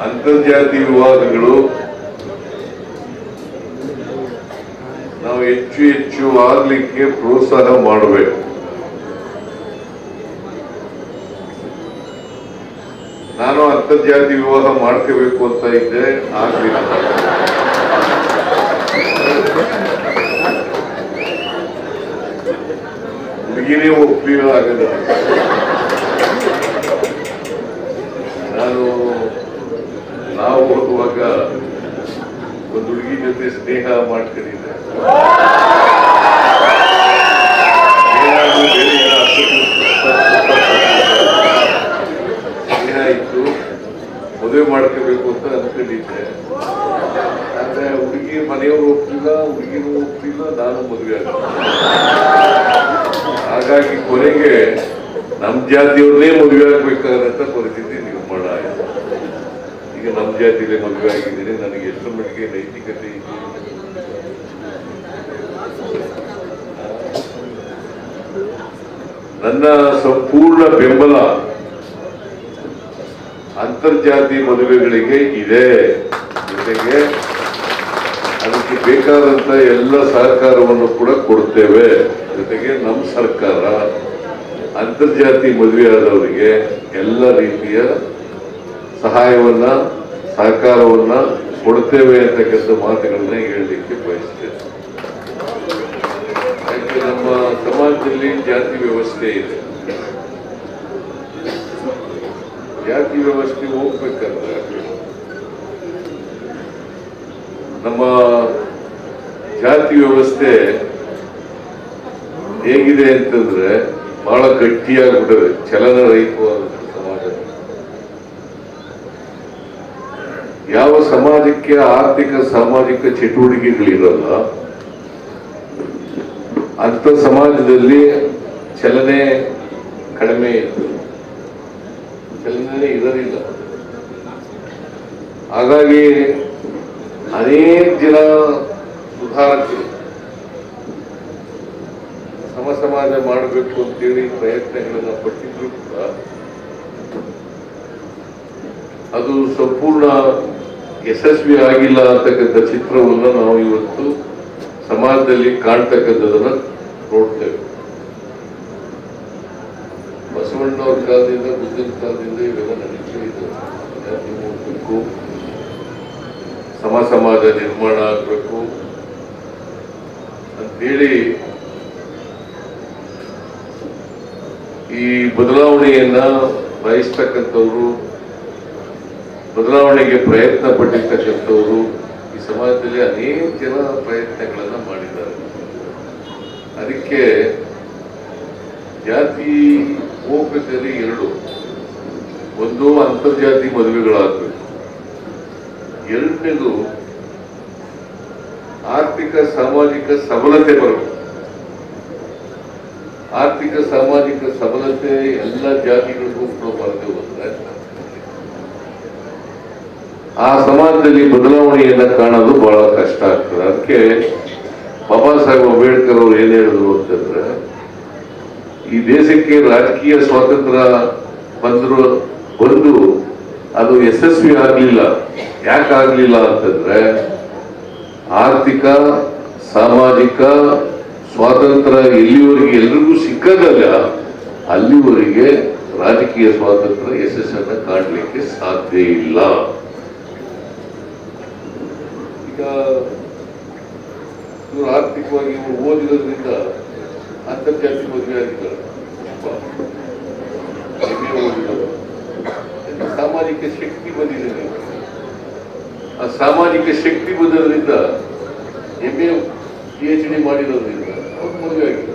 ಅಂತರ್ಜಾತಿ ವಿವಾಹಗಳು ನಾವು ಹೆಚ್ಚು ಹೆಚ್ಚು ಆಗ್ಲಿಕ್ಕೆ ಪ್ರೋತ್ಸಾಹ ಮಾಡಬೇಕು. ನಾನು ಅಂತರ್ಜಾತಿ ವಿವಾಹ ಮಾಡ್ಕೋಬೇಕು ಅಂತ ಇದ್ದೆ, ಆಗ್ಲಿಲ್ಲ. ಹುಡುಗಿನೇ ಒಪ್ಪಿಗೆ ಆಗಲ್ಲ. ನಾವು ಹೋಗುವಾಗ ಒಂದು ಹುಡುಗಿ ಜೊತೆ ಸ್ನೇಹ ಮಾಡ್ಕೊಂಡಿದ್ದೆ. ಸ್ನೇಹ ಇತ್ತು, ಮದುವೆ ಮಾಡ್ಕೋಬೇಕು ಅಂತ ಅನ್ಕೊಂಡಿದ್ದೆ. ಆದ್ರೆ ಹುಡುಗಿ ಮನೆಯವರು ಒಪ್ಪಿಲ್ಲ, ಹುಡುಗಿನೂ ಒಪ್ಪಿಲ್ಲ, ನಾನು ಮದುವೆ ಆಗ. ಹಾಗಾಗಿ ಕೊನೆಗೆ ನಮ್ಮ ಜಾತಿಯವ್ರನ್ನೇ ಮದುವೆ ಆಗ್ಬೇಕಾದಂತ ಪರಿಸ್ಥಿತಿ ನಿರ್ಮಾಣ ಆಯಿತು. ಈಗ ನಮ್ಮ ಜಾತಿಯಲ್ಲೇ ಮದುವೆ ಆಗಿದ್ದೀನಿ. ನನಗೆ ಎಷ್ಟು ಮಟ್ಟಿಗೆ ನೈತಿಕತೆ ಇದೆ, ನನ್ನ ಸಂಪೂರ್ಣ ಬೆಂಬಲ ಅಂತರ್ಜಾತಿ ಮದುವೆಗಳಿಗೆ ಇದೆ. ಜೊತೆಗೆ ಅದಕ್ಕೆ ಬೇಕಾದಂತ ಎಲ್ಲ ಸಹಕಾರವನ್ನು ಕೂಡ ಕೊಡ್ತೇವೆ. ಜೊತೆಗೆ ನಮ್ಮ ಸರ್ಕಾರ ಅಂತರ್ಜಾತಿ ಮದುವೆ ಆದವರಿಗೆ ಎಲ್ಲ ರೀತಿಯ ಸಹಾಯವನ್ನ ಸಹಕಾರವನ್ನ ಕೊಡ್ತೇವೆ ಅಂತಕ್ಕಂಥ ಮಾತುಗಳನ್ನ ಹೇಳಲಿಕ್ಕೆ ಬಯಸ್ತೇನೆ. ಯಾಕೆ ನಮ್ಮ ಸಮಾಜದಲ್ಲಿ ಜಾತಿ ವ್ಯವಸ್ಥೆ ಇದೆ. ಜಾತಿ ವ್ಯವಸ್ಥೆ ಹೋಗ್ಬೇಕಂದ್ರೆ ನಮ್ಮ ಜಾತಿ ವ್ಯವಸ್ಥೆ ಹೇಗಿದೆ ಅಂತಂದ್ರೆ ಬಹಳ ಗಟ್ಟಿಯಾಗ್ಬಿಟ್ಟದೆ, ಚಲನರಹಿತವಾದ ಸಮಾಜ. ಯಾವ ಸಮಾಜಕ್ಕೆ ಆರ್ಥಿಕ ಸಾಮಾಜಿಕ ಚಟುವಟಿಕೆಗಳಿರಲ್ಲ ಅಂತ ಸಮಾಜದಲ್ಲಿ ಚಲನೆ ಕಡಿಮೆ ಇತ್ತು, ಚಲನೆ ಇರೋದಿಲ್ಲ. ಹಾಗಾಗಿ ಅನೇಕ ಜನ ಸುಧಾರಕರು ಸಮಾಜ ಮಾಡಬೇಕು ಅಂತೇಳಿ ಪ್ರಯತ್ನಗಳನ್ನ ಪಟ್ಟಿದ್ರು ಕೂಡ ಅದು ಸಂಪೂರ್ಣ ಯಶಸ್ವಿ ಆಗಿಲ್ಲ ಅಂತಕ್ಕಂಥ ಚಿತ್ರವನ್ನು ನಾವು ಇವತ್ತು ಸಮಾಜದಲ್ಲಿ ಕಾಣ್ತಕ್ಕಂಥದನ್ನ ನೋಡ್ತೇವೆ. ಬಸವಣ್ಣವ್ರ ಕಾಲದಿಂದ, ಬುದ್ಧನ ಕಾಲದಿಂದ ಇವೆಲ್ಲ ನಡೀತಾ ಇದ್ದವು. ಸಮಾಜ ನಿರ್ಮಾಣ ಆಗಬೇಕು ಅಂತೇಳಿ ಈ ಬದಲಾವಣೆಯನ್ನ ಬಯಸ್ತಕ್ಕಂಥವ್ರು, ಬದಲಾವಣೆಗೆ ಪ್ರಯತ್ನ ಪಟ್ಟಿರ್ತಕ್ಕಂಥವ್ರು ಈ ಸಮಾಜದಲ್ಲಿ ಅನೇಕ ಜನ ಪ್ರಯತ್ನಗಳನ್ನ ಮಾಡಿದ್ದಾರೆ. ಅದಕ್ಕೆ ಜಾತಿ ಹೋಗ್ಬೇಕಾದ್ರೆ ಎರಡು, ಒಂದು ಅಂತರ್ಜಾತಿ ಮದುವೆಗಳಾಗಬೇಕು, ಎರಡನೇದು ಆರ್ಥಿಕ ಸಾಮಾಜಿಕ ಸಬಲತೆ ಬರಬೇಕು. ಆರ್ಥಿಕ ಸಾಮಾಜಿಕ ಸಬಲತೆ ಎಲ್ಲ ಜಾತಿಗಳಿಗೂ ಕೂಡ ಬರದೆ ಹೋದ್ರೆ ಆ ಸಮಾಜದಲ್ಲಿ ಬದಲಾವಣೆಯನ್ನ ಕಾಣೋದು ಬಹಳ ಕಷ್ಟ ಆಗ್ತದೆ. ಅದಕ್ಕೆ ಬಾಬಾ ಸಾಹೇಬ್ ಅಂಬೇಡ್ಕರ್ ಅವರು ಏನ್ ಹೇಳಿದ್ರು ಅಂತಂದ್ರೆ, ಈ ದೇಶಕ್ಕೆ ರಾಜಕೀಯ ಸ್ವಾತಂತ್ರ್ಯ ಬಂದು ಅದು ಯಶಸ್ವಿ ಆಗ್ಲಿಲ್ಲ. ಯಾಕಾಗ್ಲಿಲ್ಲ ಅಂತಂದ್ರೆ ಆರ್ಥಿಕ ಸಾಮಾಜಿಕ ಸ್ವಾತಂತ್ರ್ಯ ಎಲ್ಲಿವರೆಗೆ ಎಲ್ರಿಗೂ ಸಿಕ್ಕದಲ್ಲ ಅಲ್ಲಿವರೆಗೆ ರಾಜಕೀಯ ಸ್ವಾತಂತ್ರ್ಯ ಯಶಸ್ಸನ್ನ ಕಾಣಲಿಕ್ಕೆ ಸಾಧ್ಯ ಇಲ್ಲ. ಈಗ ಇವರು ಆರ್ಥಿಕವಾಗಿ ಓದಿರೋದ್ರಿಂದ ಅಂತರ್ಜಾತಿ ಮದುವೆ ಆಗಿದ್ದಾರೆ, ಸಾಮಾಜಿಕ ಶಕ್ತಿ ಬಂದಿದೆ. ಆ ಸಾಮಾಜಿಕ ಶಕ್ತಿ ಬಂದದ್ರಿಂದ MA PhD ಮಾಡಿರೋದ್ರಿಂದ ಅವ್ರು ಮದುವೆ ಆಗಿದೆ.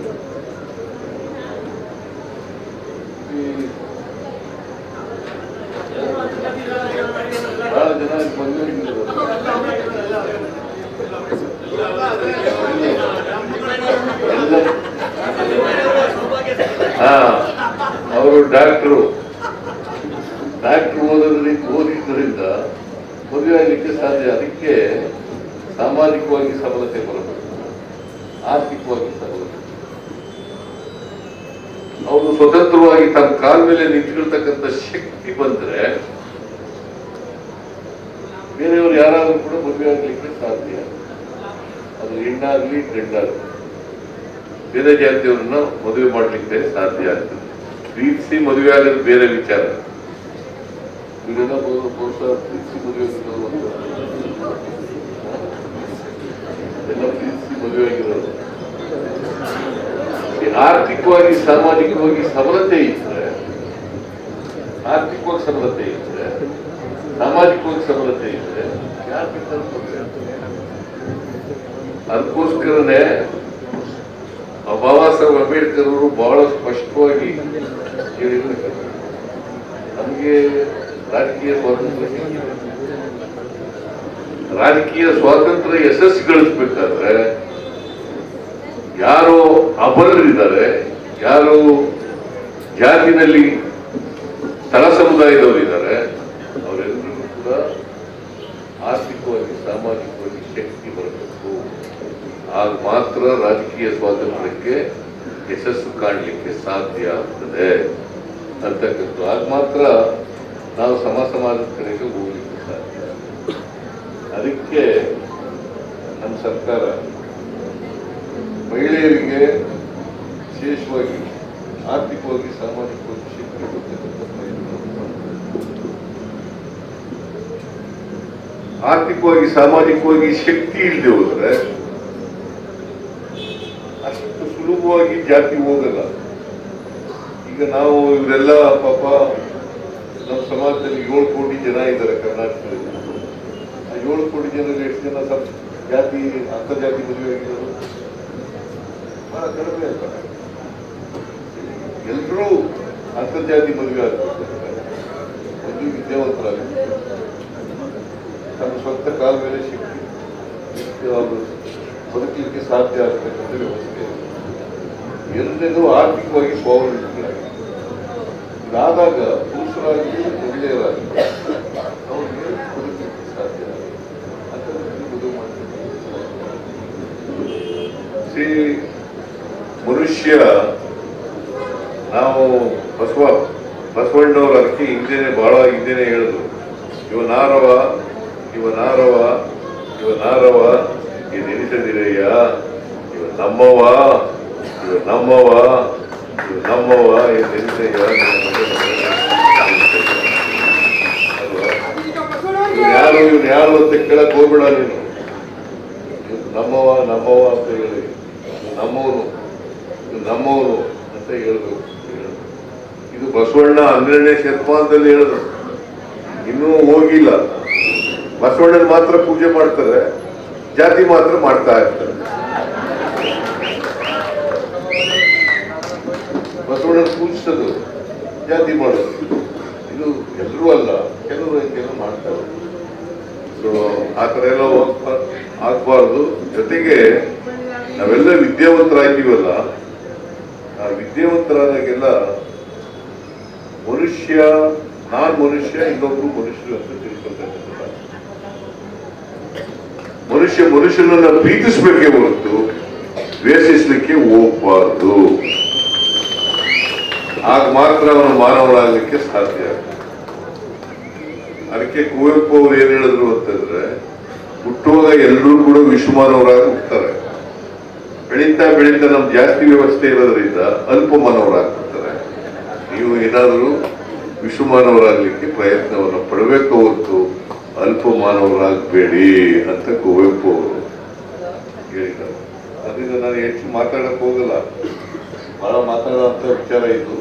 ಬಹಳ ಜನ ಮದುವೆ ಅವರು ಡಾಕ್ಟರ್ ಓದಿದ್ದರಿಂದ ಮದುವೆ ಆಗಲಿಕ್ಕೆ ಸಾಧ್ಯ. ಅದಕ್ಕೆ ಸಾಮಾಜಿಕವಾಗಿ ಸಬಲತೆ ಬರಬೇಕು, ಆರ್ಥಿಕವಾಗಿ ಸಬಲತೆ. ಅವರು ಸ್ವತಂತ್ರವಾಗಿ ತಮ್ಮ ಕಾಲ ಮೇಲೆ ನಿಂತ್ಕೊಳ್ತಕ್ಕಂಥ ಶಕ್ತಿ ಬಂದ್ರೆ ಬೇರೆಯವರು ಯಾರಾದ್ರೂ ಕೂಡ ಮದುವೆ ಆಗ್ಲಿಕ್ಕೆ ಸಾಧ್ಯ. ಅದು ಹೆಣ್ಣಾಗ್ಲಿ ಗಂಡಾಗ್ಲಿ ಬೇರೆ ಜಾತಿಯವ್ರನ್ನ ಮದುವೆ ಮಾಡ್ಲಿಕ್ಕೆ ಸಾಧ್ಯ ಆಗ್ತದೆ. ಪ್ರೀತಿಸಿ ಮದುವೆ ಆಗೋದು ಬೇರೆ ವಿಚಾರ. ಇದೆಲ್ಲ ಪ್ರೀತಿಸಿ ಮದುವೆ ಎಲ್ಲ ಪ್ರೀತಿಸಿ ಮದುವೆ ಆಗಿರೋದು. ಆರ್ಥಿಕವಾಗಿ ಸಾಮಾಜಿಕವಾಗಿ ಸಬಲತೆ ಇದ್ರೆ, ಆರ್ಥಿಕವಾಗಿ ಸಬಲತೆ ಇದ್ರೆ, ಸಾಮಾಜಿಕವಾಗಿ ಸಬಲತೆ ಇದ್ರೆ ಯಾರು ಬೇಕಾದ್ರೂ ಅದಕ್ಕೋಸ್ಕರನೇ ಬಾಬಾ ಸಾಹೇಬ್ ಅಂಬೇಡ್ಕರ್ ಅವರು ಬಹಳ ಸ್ಪಷ್ಟವಾಗಿ ಹೇಳಿದ್ರು, ನಮಗೆ ರಾಜಕೀಯ ಸ್ವಾತಂತ್ರ್ಯ, ರಾಜಕೀಯ ಸ್ವಾತಂತ್ರ್ಯ ಯಶಸ್ಸು ಗಳಿಸ್ಬೇಕಾದ್ರೆ ಯಾರು ಅಬಲರಿದ್ದಾರೆ, ಯಾರು ಜಾತಿನಲ್ಲಿ ತಳ ಸಮುದಾಯದವರು ಇದ್ದಾರೆ, ಅವರೆಲ್ಲರೂ ಕೂಡ ಆರ್ಥಿಕವಾಗಿ ಸಾಮಾಜಿಕವಾಗಿ ಶಕ್ತಿ ಬರಬೇಕು. ಆಗ ಮಾತ್ರ ರಾಜಕೀಯ ಸ್ವಾತಂತ್ರ್ಯಕ್ಕೆ ಯಶಸ್ಸು ಕಾಣಲಿಕ್ಕೆ ಸಾಧ್ಯ ಆಗ್ತದೆ ಅಂತಕ್ಕಂಥ. ಆಗ ಮಾತ್ರ ನಾವು ಸಮಾಜದ ಕಡೆಗೆ ಹೋಗ್ಲಿಕ್ಕೆ ಸಾಧ್ಯ. ಅದಕ್ಕೆ ನಮ್ಮ ಸರ್ಕಾರ ಮಹಿಳೆಯರಿಗೆ ವಿಶೇಷವಾಗಿ ಆರ್ಥಿಕವಾಗಿ ಸಾಮಾಜಿಕವಾಗಿ ಶಕ್ತಿ ಕೊಡ್ತಕ್ಕಂಥ ಆರ್ಥಿಕವಾಗಿ ಸಾಮಾಜಿಕವಾಗಿ ಶಕ್ತಿ ಇಲ್ಲದೆ ಹೋದ್ರೆ ಅಷ್ಟು ಸುಲಭವಾಗಿ ಜಾತಿ ಹೋಗಲ್ಲ. ಈಗ ನಾವು ಇವರೆಲ್ಲ ಪಾಪ ನಮ್ಮ ಸಮಾಜದಲ್ಲಿ 7 ಕೋಟಿ ಜನ ಇದ್ದಾರೆ ಕರ್ನಾಟಕದಲ್ಲಿ. ಆ 7 ಕೋಟಿ ಜನರಲ್ಲಿ ಎಷ್ಟು ಜನ ಜಾತಿ ಅಂತರ್ಜಾತಿ ಮದುವೆ ಆಗಿರೋದು? ಬಹಳ ಕಡಿಮೆ ಅಲ್ಲ. ಎಲ್ಲರೂ ಅಂತರ್ಜಾತಿ ಮದುವೆ ಆಗ್ತಾರೆ. ಒಂದು ವಿದ್ಯಾವಂತರಾಗುತ್ತೆ, ತಮ್ಮ ಸ್ವಂತ ಕಾಲ ಮೇಲೆ ಶಕ್ತಿ ಅವರು ಬದುಕಲಿಕ್ಕೆ ಸಾಧ್ಯ ಆಗ್ತಕ್ಕಂಥ ವ್ಯವಸ್ಥೆ. ಎಲ್ಲರೂ ಆರ್ಥಿಕವಾಗಿ ಸ್ವಾವಲಂಬಿಗಳಾಗಿ ಇದಾದಾಗ ಪುರುಷರಾಗಿ ಮಹಿಳೆಯರಾಗಿ ಅವ್ರಿಗೆ ಬದುಕಲಿಕ್ಕೆ ಸಾಧ್ಯ ಅಂತ ಮದುವೆ ಮಾಡ್ತಾರೆ. ಮನುಷ್ಯ ನಾವು ಬಸವಣ್ಣವ್ರು ಅದಕ್ಕೆ ಹಿಂದೆನೆ ಬಹಳ ಹಿಂದೆನೆ ಹೇಳಿದ್ರು, ಇವನಾರವ ನೆನೆಸದಿರಯ್ಯ, ಇವ ನಮ್ಮವ ನೆನೆಸಯ್ಯ. ಇವನು ಯಾರು ಅಂತ ಕೇಳಕ್ ಹೋಗ್ಬೇಡ ನೀನು. ನಮ್ಮವ ಅಂತ ಹೇಳಿ ನಮ್ಮವನು ಅಂತ ಹೇಳ್ಬೇಕು. ಇದು ಬಸವಣ್ಣ 12ನೇ ಶತಮಾನದಲ್ಲಿ ಹೇಳಿದ್ರು. ಇನ್ನೂ ಹೋಗಿಲ್ಲ. ಬಸವಣ್ಣನ ಮಾತ್ರ ಪೂಜೆ ಮಾಡ್ತಾರೆ, ಜಾತಿ ಮಾತ್ರ ಮಾಡ್ತಾ ಇರ್ತಾರೆ. ಬಸವಣ್ಣ ಪೂಜಿಸೋದು, ಜಾತಿ ಮಾಡೋದು, ಇದು ಎಲ್ಲರೂ ಅಲ್ಲ, ಕೆಲವರು ಮಾಡ್ತಾರೆ. ಸೊ ಆ ಥರ ಎಲ್ಲ ಆಗ್ಬಾರ್ದು. ಜೊತೆಗೆ ನಾವೆಲ್ಲ ವಿದ್ಯಾವಂತರಾಗ್ತೀವಲ್ಲ, ಆ ವಿದ್ಯಾವಂತರಾದಾಗೆಲ್ಲ ನಾನ್ ಮನುಷ್ಯ ಇನ್ನೊಬ್ರು ಮನುಷ್ಯರು ಅಂತ ತಿಳ್ಕೊಳ್ತಕ್ಕಂಥ. ಮನುಷ್ಯನನ್ನ ಪ್ರೀತಿಸ್ಬೇಕೇ ಹೊರತು ದ್ವೇಷಿಸ್ಲಿಕ್ಕೆ ಹೋಗ್ಬಾರ್ದು. ಆಗ ಮಾತ್ರ ಅವನು ಮಾನವನಾಗಲಿಕ್ಕೆ ಸಾಧ್ಯ. ಅದಕ್ಕೆ ಕುವೆಂಪು ಅವ್ರು ಏನ್ ಹೇಳಿದ್ರು ಅಂತಂದ್ರೆ, ಹುಟ್ಟುವಾಗ ಎಲ್ಲರೂ ಕೂಡ ವಿಶ್ವಮಾನವರಾಗಿ ಹುಟ್ಟುತ್ತಾರೆ. ಬೆಳೀತಾ ನಮ್ ಜಾಸ್ತಿ ವ್ಯವಸ್ಥೆ ಇರೋದ್ರಿಂದ ಅಲ್ಪ ಮಾನವರಾಗ್ಬಿಡ್ತಾರೆ. ನೀವು ಏನಾದರೂ ವಿಶ್ವಮಾನವರಾಗ್ಲಿಕ್ಕೆ ಪ್ರಯತ್ನವನ್ನು ಪಡಬೇಕು ಹೊರತು ಅಲ್ಪ ಮಾನವರಾಗಬೇಡಿ ಅಂತ ಕುವೆಂಪು ಅವರು ಹೇಳಿದ್ದಾರೆ. ಅದರಿಂದ ನಾನು ಹೆಚ್ಚು ಮಾತಾಡಕ್ ಹೋಗಲ್ಲ, ಬಹಳ ಮಾತಾಡೋಂಥ ವಿಚಾರ ಇದು.